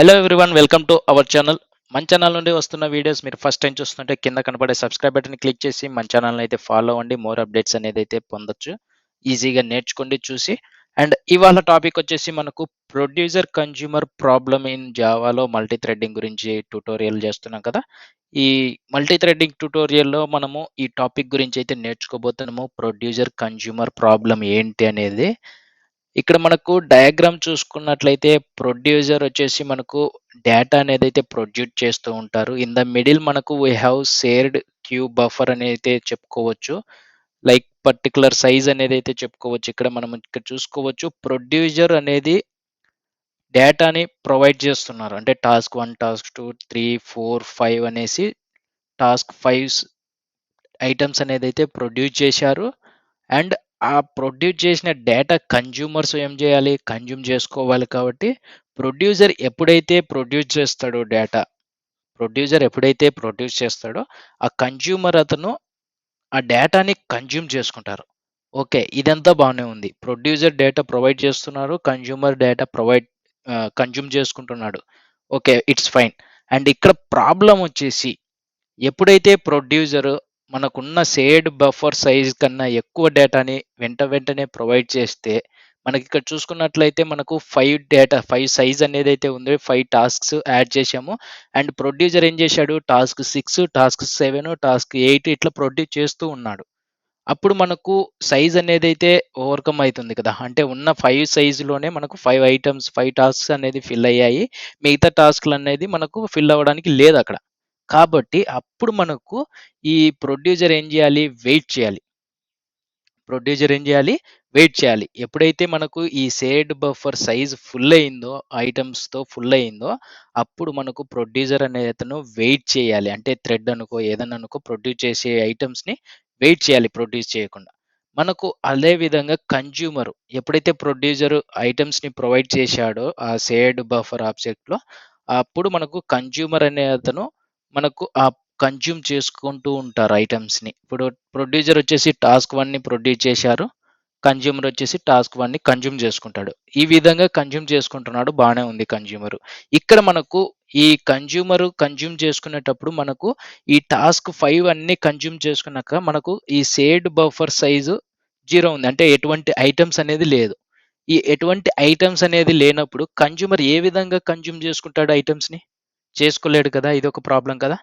Hello everyone, welcome to our channel. మన channel నుండి వస్తున్న వీడియోస్ మీరు ఫస్ట్ టైం చూస్తుంటే కింద కనబడే సబ్స్క్రైబ్ బటన్ క్లిక్ చేసి మన ఛానల్ని అయితే ఫాలో అవ్వండి. మోర్ అప్డేట్స్ అనేది అయితే పొందొచ్చు. ఈజీగా నేర్చుకోండి చూసి. అండ్ ఇవాళ టాపిక్ వచ్చేసి మనకు ప్రొడ్యూసర్ కన్జ్యూమర్ ప్రాబ్లమ్ ఇన్ జావాలో మల్టీ థ్రెడ్డింగ్ గురించి ట్యూటోరియల్ చేస్తున్నాం కదా. ఈ మల్టీ థ్రెడ్డింగ్ ట్యూటోరియల్లో మనము ఈ టాపిక్ గురించి అయితే నేర్చుకోబోతున్నాము. ప్రొడ్యూసర్ కన్జ్యూమర్ ప్రాబ్లం ఏంటి అనేది. ఇక్కడ మనకు డయాగ్రామ్ చూసుకున్నట్లయితే ప్రొడ్యూసర్ వచ్చేసి మనకు డేటా అనేది అయితే ప్రొడ్యూస్ చేస్తూ ఉంటారు. ఇన్ ద మిడిల్ మనకు we have shared queue buffer అని అయితే చెప్పుకోవచ్చు. లైక్ పర్టికులర్ సైజ్ అనేది అయితే చెప్పుకోవచ్చు. ఇక్కడ మనం ఇక్కడ చూసుకోవచ్చు ప్రొడ్యూసర్ అనేది డేటాని ప్రొవైడ్ చేస్తున్నారు. అంటే టాస్క్ 1, టాస్క్ 2, 3, 4, 5 అనేసి టాస్క్ 5 ఐటమ్స్ అనేది అయితే ప్రొడ్యూస్ చేశారు. అండ్ ఆ ప్రొడ్యూస్ చేసిన డేటా కన్జ్యూమర్స్ ఏం చేయాలి, కన్జ్యూమ్ చేసుకోవాలి. కాబట్టి ప్రొడ్యూసర్ ఎప్పుడైతే ప్రొడ్యూస్ చేస్తాడో డేటా, ప్రొడ్యూసర్ ఎప్పుడైతే ప్రొడ్యూస్ చేస్తాడో ఆ కన్జ్యూమర్ అతను ఆ డేటాని కన్జ్యూమ్ చేసుకుంటారు. ఓకే, ఇదంతా బాగానే ఉంది. ప్రొడ్యూసర్ డేటా ప్రొవైడ్ చేస్తున్నారు, కన్జ్యూమర్ డేటా కన్జ్యూమ్ చేసుకుంటున్నాడు. Okay, it's fine. అండ్ ఇక్కడ ప్రాబ్లం వచ్చేసి ఎప్పుడైతే ప్రొడ్యూసర్ మనకున్న షేర్డ్ బఫర్ సైజ్ కన్నా ఎక్కువ డేటాని వెంటనే ప్రొవైడ్ చేస్తే, మనకి ఇక్కడ చూసుకున్నట్లయితే మనకు 5 సైజ్ అనేది అయితే ఉంది. 5 టాస్క్స్ యాడ్ చేశాము. అండ్ ప్రొడ్యూసర్ ఏం చేశాడు, టాస్క్ 6, టాస్క్ 7, టాస్క్ 8 ఇట్లా ప్రొడ్యూస్ చేస్తూ ఉన్నాడు. అప్పుడు మనకు సైజ్ అనేది అయితే ఓవర్కమ్ అవుతుంది కదా. అంటే ఉన్న 5 సైజులోనే మనకు 5 టాస్క్స్ అనేది ఫిల్ అయ్యాయి. మిగతా టాస్క్లు అనేది మనకు ఫిల్ అవ్వడానికి లేదు అక్కడ. కాబట్టి అప్పుడు మనకు ఈ ప్రొడ్యూసర్ ఏం చేయాలి, వెయిట్ చేయాలి. ప్రొడ్యూసర్ ఏం చేయాలి, వెయిట్ చేయాలి. ఎప్పుడైతే మనకు ఈ షేర్డ్ బఫర్ సైజ్ ఫుల్ అయిందో, ఐటమ్స్తో ఫుల్ అయిందో, అప్పుడు మనకు ప్రొడ్యూసర్ అనే అతను వెయిట్ చేయాలి. అంటే థ్రెడ్ అనుకో ఏదన్నా అనుకో ప్రొడ్యూస్ చేసే ఐటమ్స్ని వెయిట్ చేయాలి ప్రొడ్యూస్ చేయకుండా. మనకు అదే విధంగా కన్జ్యూమర్ ఎప్పుడైతే ప్రొడ్యూసర్ ఐటమ్స్ని ప్రొవైడ్ చేశాడో ఆ షేర్డ్ బఫర్ ఆబ్జెక్ట్లో, అప్పుడు మనకు కన్జ్యూమర్ అనే అతను మనకు ఆ కన్జ్యూమ్ చేసుకుంటూ ఉంటారు ఐటమ్స్ని. ఇప్పుడు ప్రొడ్యూసర్ వచ్చేసి టాస్క్ 1ని ప్రొడ్యూస్ చేశారు, కన్జ్యూమర్ వచ్చేసి టాస్క్ 1ని కన్జ్యూమ్ చేసుకుంటాడు. ఈ విధంగా కన్జ్యూమ్ చేసుకుంటున్నాడు, బాగానే ఉంది కన్జ్యూమర్. ఇక్కడ మనకు ఈ కన్జ్యూమ్ చేసుకునేటప్పుడు మనకు ఈ టాస్క్ 5 అన్ని కన్జ్యూమ్ చేసుకున్నాక మనకు ఈ షేర్డ్ బఫర్ సైజు 0 ఉంది. అంటే ఎటువంటి ఐటమ్స్ అనేది లేదు. ఈ ఎటువంటి ఐటమ్స్ అనేది లేనప్పుడు కన్జ్యూమర్ ఏ విధంగా కన్జ్యూమ్ చేసుకుంటాడు ఐటమ్స్ని? చేసుకోలేడు కదా, ఇదొక ప్రాబ్లం కదా.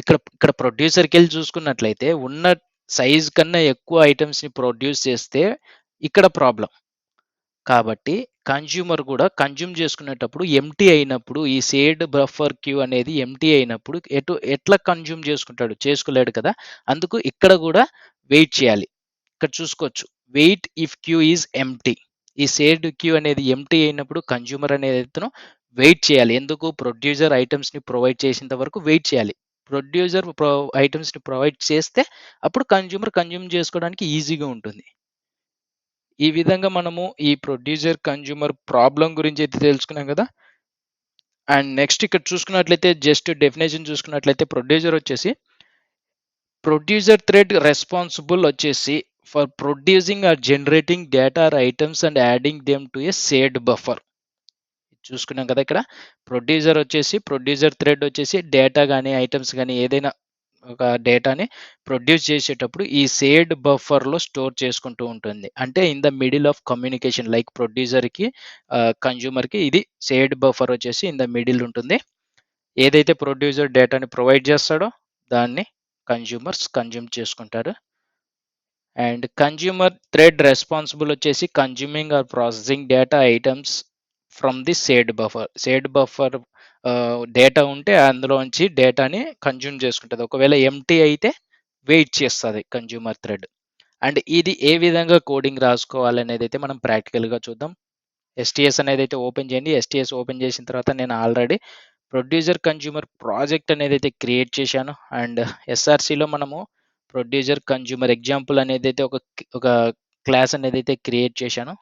ఇక్కడ ఇక్కడ ప్రొడ్యూసర్‌కెళ్ళి చూసుకున్నట్లయితే ఉన్న సైజ్ కన్నా ఎక్కువ ఐటమ్స్‌ని ప్రొడ్యూస్ చేస్తే ఇక్కడ ప్రాబ్లమ్. కాబట్టి కన్జ్యూమర్ కూడా కన్జ్యూమ్ చేసుకునేటప్పుడు ఎంప్టీ అయినప్పుడు ఈ షేర్డ్ బఫర్ క్యూ అనేది ఎంప్టీ అయినప్పుడు ఎట్లా కన్జ్యూమ్ చేసుకుంటాడు? చేసుకోలేడు కదా. అందుకు ఇక్కడ కూడా వెయిట్ చేయాలి. ఇక్కడ చూసుకోవచ్చు, wait if queue is empty. ఈ షేర్డ్ క్యూ అనేది ఎంప్టీ అయినప్పుడు కన్జ్యూమర్ అనేది అతను వెయిట్ చేయాలి. ఎందుకు? ప్రొడ్యూసర్ ఐటమ్స్‌ని ప్రొవైడ్ చేసేంత వరకు వెయిట్ చేయాలి. ప్రొడ్యూసర్ ఐటమ్స్‌ని ప్రొవైడ్ చేస్తే అప్పుడు కన్జ్యూమర్ కన్జ్యూమ్ చేసుకోవడానికి ఈజీగా ఉంటుంది. ఈ విధంగా మనము ఈ ప్రొడ్యూసర్ కన్జ్యూమర్ ప్రాబ్లం గురించి అయితే తెలుసుకున్నాం కదా. అండ్ నెక్స్ట్ ఇక్కడ చూసుకున్నట్లయితే జస్ట్ డెఫినేషన్ చూసుకున్నట్లయితే ప్రొడ్యూసర్ థ్రెడ్ రెస్పాన్సిబుల్ వచ్చేసి for producing or generating data or items and adding them to a shared buffer. చూసుకున్నాం కదా. ఇక్కడ ప్రొడ్యూసర్ థ్రెడ్ వచ్చేసి డేటా కానీ ఐటమ్స్ కానీ ఏదైనా ఒక డేటాని ప్రొడ్యూస్ చేసేటప్పుడు ఈ షేర్డ్ బఫర్లో స్టోర్ చేసుకుంటూ ఉంటుంది. అంటే in the middle of communication, like ప్రొడ్యూసర్కి కన్జ్యూమర్కి ఇది షేర్డ్ బఫర్ వచ్చేసి ఇన్ ద మిడిల్ ఉంటుంది. ఏదైతే ప్రొడ్యూసర్ డేటాని ప్రొవైడ్ చేస్తాడో దాన్ని కన్జ్యూమర్స్ కన్జ్యూమ్ చేసుకుంటారు. అండ్ కన్జ్యూమర్ థ్రెడ్ రెస్పాన్సిబుల్ వచ్చేసి consuming or processing data items from the shared buffer data ఉంటే అందులోంచి డేటాని కన్జ్యూమ్ చేసుకుంటుంది. ఒకవేళ ఎంటీ అయితే వెయిట్ చేస్తుంది కన్జ్యూమర్ థ్రెడ్. అండ్ ఇది ఏ విధంగా కోడింగ్ రాసుకోవాలి అనేది అయితే మనం ప్రాక్టికల్గా చూద్దాం. ఎస్టీఎస్ అనేది అయితే ఓపెన్ చేయండి. ఎస్టీఎస్ ఓపెన్ చేసిన తర్వాత నేను ఆల్రెడీ ప్రొడ్యూసర్ కన్జ్యూమర్ ప్రాజెక్ట్ అనేది అయితే క్రియేట్ చేశాను. అండ్ ఎస్ఆర్సిలో మనము ప్రొడ్యూసర్ కన్జ్యూమర్ ఎగ్జాంపుల్ అనేది అయితే ఒక క్లాస్ అనేది అయితే క్రియేట్ చేశాను.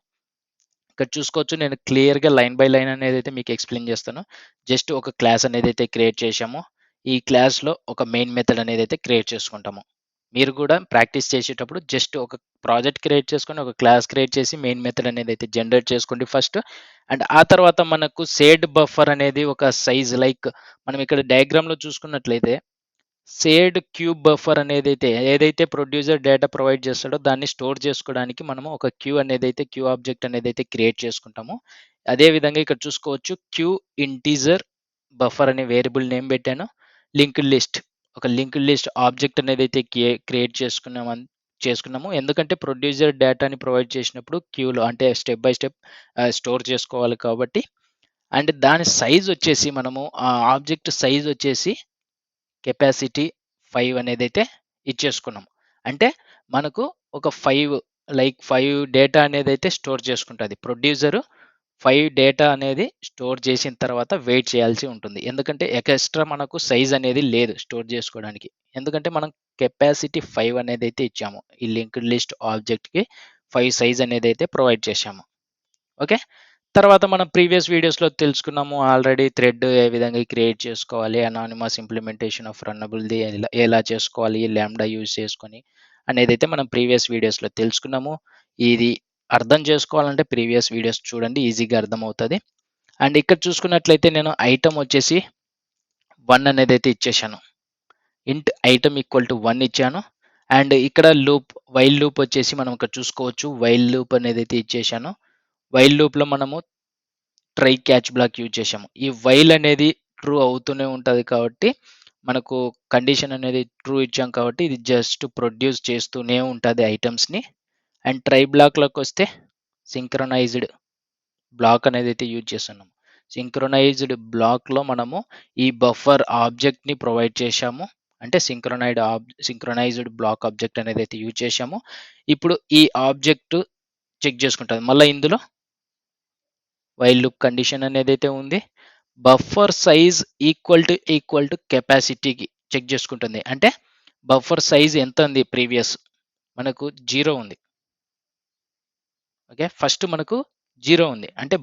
ఇక్కడ చూసుకోవచ్చు, నేను క్లియర్గా లైన్ బై లైన్ అనేది అయితే మీకు ఎక్స్ప్లెయిన్ చేస్తాను. జస్ట్ ఒక క్లాస్ అనేది అయితే క్రియేట్ చేశాము. ఈ క్లాస్లో ఒక మెయిన్ మెథడ్ అనేది అయితే క్రియేట్ చేసుకుంటాము. మీరు కూడా ప్రాక్టీస్ చేసేటప్పుడు జస్ట్ ఒక ప్రాజెక్ట్ క్రియేట్ చేసుకొని, ఒక క్లాస్ క్రియేట్ చేసి మెయిన్ మెథడ్ అనేది అయితే జనరేట్ చేసుకోండి ఫస్ట్. అండ్ ఆ తర్వాత మనకు సేడ్ బఫర్ అనేది ఒక సైజ్ లైక్ మనం ఇక్కడ డయాగ్రామ్‌లో చూసుకున్నట్లయితే సేడ్ క్యూబ్ బఫర్ అనేదైతే ఏదైతే ప్రొడ్యూసర్ డేటా ప్రొవైడ్ చేస్తాడో దాన్ని స్టోర్ చేసుకోవడానికి మనము ఒక క్యూ అనేదైతే క్యూ ఆబ్జెక్ట్ అనేదైతే క్రియేట్ చేసుకుంటాము. అదే విధంగా ఇక్కడ చూసుకోవచ్చు క్యూ ఇంటీజర్ బఫర్ అనే వేరియబుల్ నేమ్ పెట్టాను. లింక్డ్ లిస్ట్ ఒక లింక్డ్ లిస్ట్ ఆబ్జెక్ట్ అనేదైతే క్రియేట్ చేసుకున్నాము. ఎందుకంటే ప్రొడ్యూసర్ డేటాని ప్రొవైడ్ చేసినప్పుడు క్యూలో అంటే స్టెప్ బై స్టెప్ స్టోర్ చేసుకోవాలి కాబట్టి. అండ్ దాని సైజ్ వచ్చేసి మనము ఆ ఆబ్జెక్ట్ సైజ్ వచ్చేసి కెపాసిటీ 5 అనేదైతే ఇచ్చేసుకున్నాం. అంటే మనకు ఒక 5 లైక్ 5 డేటా అనేదైతే స్టోర్ చేసుకుంటది. ప్రొడ్యూసర్ 5 డేటా అనేది స్టోర్ చేసిన తర్వాత వెయిట్ చేయాల్సి ఉంటుంది. ఎందుకంటే ఎక్స్‌ట్రా మనకు సైజ్ అనేది లేదు స్టోర్ చేసుకోవడానికి. ఎందుకంటే మనం కెపాసిటీ 5 అనేదైతే ఇచ్చాము. ఈ లింక్డ్ లిస్ట్ ఆబ్జెక్ట్‌కి 5 సైజ్ అనేదైతే ప్రొవైడ్ చేశాము. ఓకే. తర్వాత మనం ప్రీవియస్ వీడియోస్‌లో తెలుసుకున్నాము ఆల్రెడీ థ్రెడ్ ఏ విధంగా క్రియేట్ చేసుకోవాలి, అనానిమస్ ఇంప్లిమెంటేషన్ ఆఫ్ రన్నబుల్‌ది ఎలా చేసుకోవాలి, లాంబ్డా యూజ్ చేసుకొని అనేదైతే మనం ప్రీవియస్ వీడియోస్‌లో తెలుసుకున్నాము. ఇది అర్థం చేసుకోవాలంటే ప్రీవియస్ వీడియోస్ చూడండి ఈజీగా అర్థమవుతది. అండ్ ఇక్కడ చూసుకున్నట్లయితే నేను ఐటెమ్ వచ్చేసి 1 అనేదైతే ఇచ్చేశాను. ఇంట్ ఐటెమ్ ఈక్వల్ టు 1 ఇచ్చాను. అండ్ ఇక్కడ వైల్ లూప్ వచ్చేసి మనం ఇక్కడ చూసుకోవచ్చు. వైల్ లూప్ అనేదైతే ఇచ్చేశాను. వైల్ లూప్‌లో మనము ట్రై క్యాచ్ బ్లాక్ యూజ్ చేశాము. ఈ వైల్ అనేది ట్రూ అవుతూనే ఉంటది కాబట్టి, మనకు కండిషన్ అనేది ట్రూ ఇచ్చాం కాబట్టి, ఇది జస్ట్ ప్రొడ్యూస్ చేస్తూనే ఉంటది ఐటెమ్స్‌ని. అండ్ ట్రై బ్లాక్‌లోకొస్తే సింక్రొనైజ్డ్ బ్లాక్ అనేదైతే యూజ్ చేస్తున్నాం. సింక్రొనైజ్డ్ బ్లాక్‌లో మనము ఈ బఫర్ ఆబ్జెక్ట్‌ని ప్రొవైడ్ చేశాము. అంటే సింక్రొనైజ్డ్ బ్లాక్ ఆబ్జెక్ట్ అనేదైతే యూజ్ చేశాము. ఇప్పుడు ఈ ఆబ్జెక్ట్ చెక్ చేసుకుంటది. మళ్ళా ఇందులో వైల్ లూప్ కండిషన్ అనేదైతే ఉంది. బఫర్ సైజ్ ఈక్వల్ టు కెపాసిటీకి చెక్ చేసుకుంటుంది. అంటే బఫర్ సైజ్ ఎంత ఉంది ప్రీవియస్ మనకు 0 ఉంది. ఓకే. ఫస్ట్ మనకు 0 ఉంది. అంటే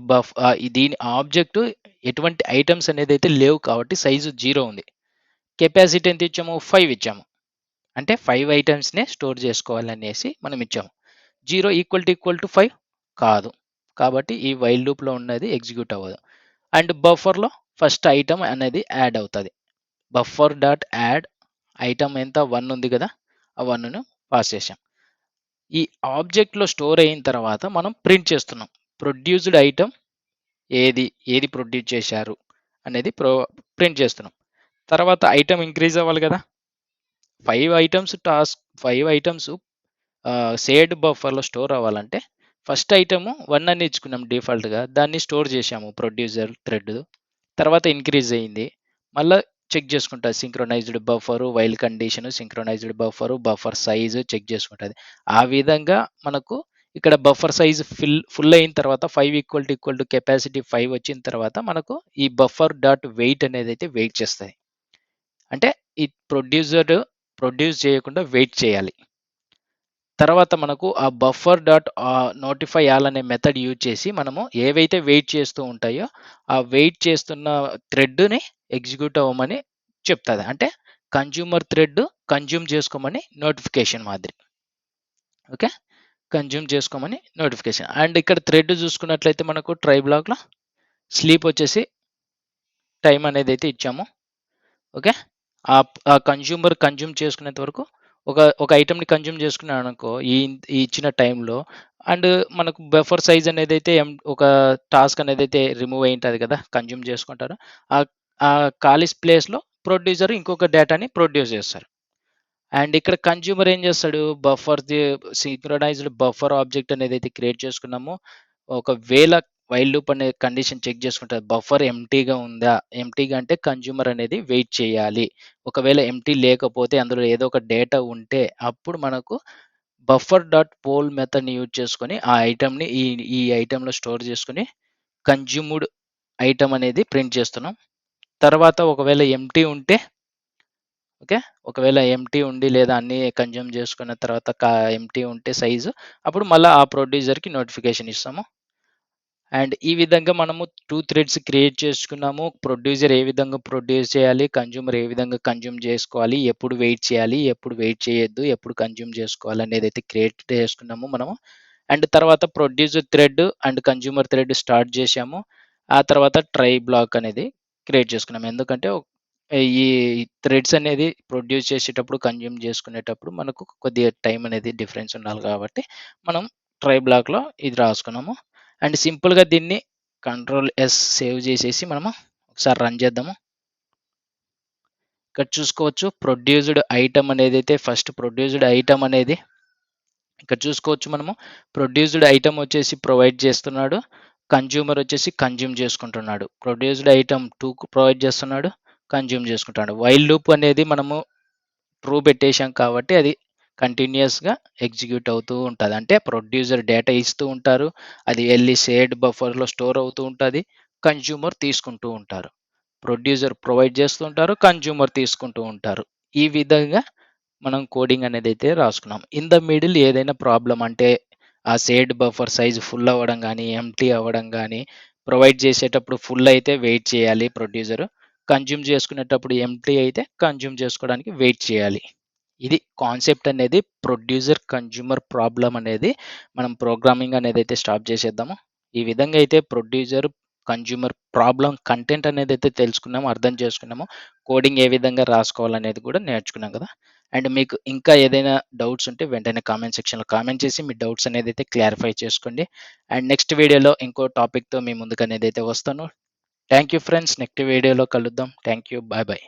దీని ఆబ్జెక్ట్ ఎటువంటి ఐటెమ్స్ అనేదైతే లేవు కాబట్టి సైజు 0 ఉంది. కెపాసిటీ ఎంత ఇచ్చాము? 5 ఇచ్చాము. అంటే 5 ఐటెమ్స్‌నే స్టోర్ చేసుకోవాలనేసి మనం ఇచ్చాము. 0 ఈక్వల్ టు 5 కాదు. కాబట్టి ఈ వైల్ లూప్‌లో ఉన్నది ఎగ్జిక్యూట్ అవ్వదు. అండ్ బఫర్‌లో ఫస్ట్ ఐటెమ్ అనేది యాడ్ అవుతది. బఫర్ డాట్ యాడ్ ఐటెమ్ ఎంత 1 ఉంది కదా! ఆ 1ను పాస్ చేశాం. ఈ ఆబ్జెక్ట్‌లో స్టోర్ అయిన తర్వాత మనం ప్రింట్ చేస్తున్నాం. ప్రొడ్యూస్డ్ ఐటెమ్ ఏది ప్రొడ్యూస్ చేశారు అనేది ప్రింట్ చేస్తున్నాం. తర్వాత ఐటెమ్ ఇంక్రీజ్ అవ్వాలి కదా! 5 ఐటెమ్స్ సేవ్డ్ బఫర్‌లో స్టోర్ అవ్వాలంటే ఫస్ట్ ఐటెము 1 అని ఇచ్చుకున్నాం డిఫాల్ట్‌గా. దాన్ని స్టోర్ చేశాము ప్రొడ్యూసర్ థ్రెడ్. తర్వాత ఇంక్రీజ్ అయింది. మళ్ళా చెక్ చేసుకుంటా synchronized buffer, while condition, synchronized buffer size check చేసుకుంటది. ఆ విధంగా మనకు ఇక్కడ బఫర్ సైజ్ ఫుల్ అయిన తర్వాత 5 ఈక్వల్ టు కెపాసిటీ 5 వచ్చిన తర్వాత మనకు ఈ బఫర్ డాట్ వెయిట్ అనేదైతే వెయిట్ చేస్తది. అంటే ఈ ప్రొడ్యూస్ చేయకుండా వెయిట్ చేయాలి. తర్వాత మనకు ఆ బఫర్ డాట్ నోటిఫై ఆల్ అనే మెథడ్ యూజ్ చేసి మనము ఏవైతే వెయిట్ చేస్తూ ఉంటాయో ఆ వెయిట్ చేస్తున్న థ్రెడ్‌ని ఎగ్జిక్యూట్ అవ్వమని చెప్తది. అంటే కన్జ్యూమర్ థ్రెడ్ కన్జ్యూమ్ చేసుకోమని నోటిఫికేషన్ మాదిరి. ఓకే. కన్జ్యూమ్ చేసుకోమని నోటిఫికేషన్. అండ్ ఇక్కడ థ్రెడ్ చూసుకున్నట్లయితే మనకు ట్రై బ్లాక్‌లో స్లీప్ వచ్చేసి టైం అనేదైతే ఇచ్చాము. ఓకే. కన్జ్యూమర్ కన్జ్యూమ్ చేసుకునేంత వరకు ఒక ఐటెమ్‌ని కన్జ్యూమ్ చేసుకున్నాడనుకో ఈ ఇచ్చిన టైంలో అండ్ మనకు బఫర్ సైజ్ అనేదైతే ఒక టాస్క్ అనేదైతే రిమూవ్ అయి ఉంటది కదా! కన్జ్యూమ్ చేసుకుంటారు. ఆహ్, ఆ ఖాళీ ప్లేస్‌లో ప్రొడ్యూసర్ ఇంకొక డేటాని ప్రొడ్యూస్ చేస్తారు. అండ్ ఇక్కడ కన్జ్యూమర్ ఏం చేస్తాడు? సింక్రొనైజ్డ్ బఫర్ ఆబ్జెక్ట్ అనేదైతే క్రియేట్ చేసుకున్నామో, ఒకవేళ వైల్ లూప్ అనే కండిషన్ చెక్ చేసుకుంటది. బఫర్ ఎంప్టీగా ఉందా? ఎంప్టీగా అంటే కన్జ్యూమర్ అనేది వెయిట్ చేయాలి. ఒకవేళ ఎంప్టీ లేకపోతే అందులో ఏదో ఒక డేటా ఉంటే అప్పుడు మనకు బఫర్ డాట్ పోల్ మెథడ్‌ని యూజ్ చేసుకొని ఆ ఐటెమ్‌ని ఈ ఐటెమ్‌లో స్టోర్ చేసుకొని కన్జ్యూమ్డ్ ఐటెమ్ అనేది ప్రింట్ చేస్తున్నాం. తర్వాత ఒకవేళ ఎంప్టీ ఉంటే ఓకే. ఒకవేళ ఎంప్టీ ఉండి లేదా అన్నీ కన్జ్యూమ్ చేసుకున్న తర్వాత ఎంప్టీ ఉంటే సైజు అప్పుడు మళ్ళా ఆ ప్రొడ్యూసర్‌కి నోటిఫికేషన్ ఇస్తాము. అండ్ ఈ విధంగా మనము 2 థ్రెడ్స్ క్రియేట్ చేసుకున్నాము. ప్రొడ్యూసర్ ఏ విధంగా ప్రొడ్యూస్ చేయాలి, కన్జ్యూమర్ ఏ విధంగా కన్జ్యూమ్ చేసుకోవాలి, ఎప్పుడు వెయిట్ చేయాలి, ఎప్పుడు వెయిట్ చేయొద్దు, ఎప్పుడు కన్జ్యూమ్ చేసుకోవాలి అనేదైతే క్రియేట్ చేసుకున్నాము మనము. అండ్ తర్వాత producer thread and consumer thread start చేశాము. ఆ తర్వాత ట్రై బ్లాక్ అనేది క్రియేట్ చేసుకున్నాము. ఎందుకంటే ఈ థ్రెడ్స్ అనేది ప్రొడ్యూస్ చేసేటప్పుడు, కన్జ్యూమ్ చేసుకునేటప్పుడు మనకు కొద్దిగా టైం అనేది డిఫరెన్స్ ఉండాలి కాబట్టి మనం ట్రై బ్లాక్‌లో ఇది రాసుకున్నాము. అండ్ సింపుల్‌గా దీన్ని కంట్రోల్-S సేవ్ చేసేసి మనము ఒకసారి రన్ చేద్దాము. ఇక్కడ చూసుకోవచ్చు ప్రొడ్యూస్డ్ ఐటెమ్ అనేదైతే ఫస్ట్ ప్రొడ్యూస్డ్ ఐటెమ్ అనేది ఇక్కడ చూసుకోవచ్చు మనము. ప్రొడ్యూస్డ్ ఐటెమ్ వచ్చేసి ప్రొవైడ్ చేస్తున్నాడు. కన్జ్యూమర్ వచ్చేసి కన్జ్యూమ్ చేసుకుంటున్నాడు. ప్రొడ్యూస్డ్ ఐటెమ్ 2 ప్రొవైడ్ చేస్తున్నాడు. కన్జ్యూమ్ చేసుకుంటాడు. వైల్ లూప్ అనేది మనము ట్రూ పెట్టేసాం కాబట్టి అది కంటిన్యూయస్‌గా ఎగ్జిక్యూట్ అవుతూ ఉంటది. అంటే ప్రొడ్యూసర్ డేటా ఇస్తూ ఉంటారు. అది వెళ్లి షేర్డ్ బఫర్‌లో స్టోర్ అవుతూ ఉంటది. కన్జ్యూమర్ తీసుకుంటూ ఉంటారు. ప్రొడ్యూసర్ ప్రొవైడ్ చేస్తూ ఉంటారు. కన్జ్యూమర్ తీసుకుంటూ ఉంటారు. ఈ విధంగా మనం కోడింగ్ అనేదైతే రాసుకున్నాం. ఇన్ ద మిడిల్ ఏదైనా ప్రాబ్లమ్ అంటే ఆ షేర్డ్ బఫర్ సైజ్ ఫుల్ అవ్వడం గానీ, ఎంప్టీ అవ్వడం గానీ, ప్రొవైడ్ చేసేటప్పుడు ఫుల్ అయితే వెయిట్ చేయాలి ప్రొడ్యూసర్. కన్జ్యూమ్ చేసుకునేటప్పుడు ఎంప్టీ అయితే కన్జ్యూమ్ చేసుకోవడానికి వెయిట్ చేయాలి. ఇది కాన్సెప్ట్ అనేది ప్రొడ్యూసర్ కన్జ్యూమర్ ప్రాబ్లమ్ అనేది మనం ప్రోగ్రామింగ్ అనేదైతే స్టార్ట్ చేసేద్దాము. ఈ విధంగా అయితే ప్రొడ్యూసర్ కన్జ్యూమర్ ప్రాబ్లమ్ కంటెంట్ అనేదైతే తెలుసుకున్నామో, అర్థం చేసుకున్నామో, కోడింగ్ ఏ విధంగా రాసుకోవాలనేది కూడా నేర్చుకున్నాం కదా! అండ్ మీకు ఇంకా ఏదైనా డౌట్స్ ఉంటే వెంటనే కామెంట్ సెక్షన్‌లో కామెంట్ చేసి మీ డౌట్స్ అనేదైతే క్లారిఫై చేసుకోండి. అండ్ నెక్స్ట్ వీడియోలో ఇంకో టాపిక్‌తో మీ ముందుకనేదైతే వస్తాను. Thank you friends. నెక్స్ట్ వీడియోలో కలుద్దాం. Thank you. Bye bye.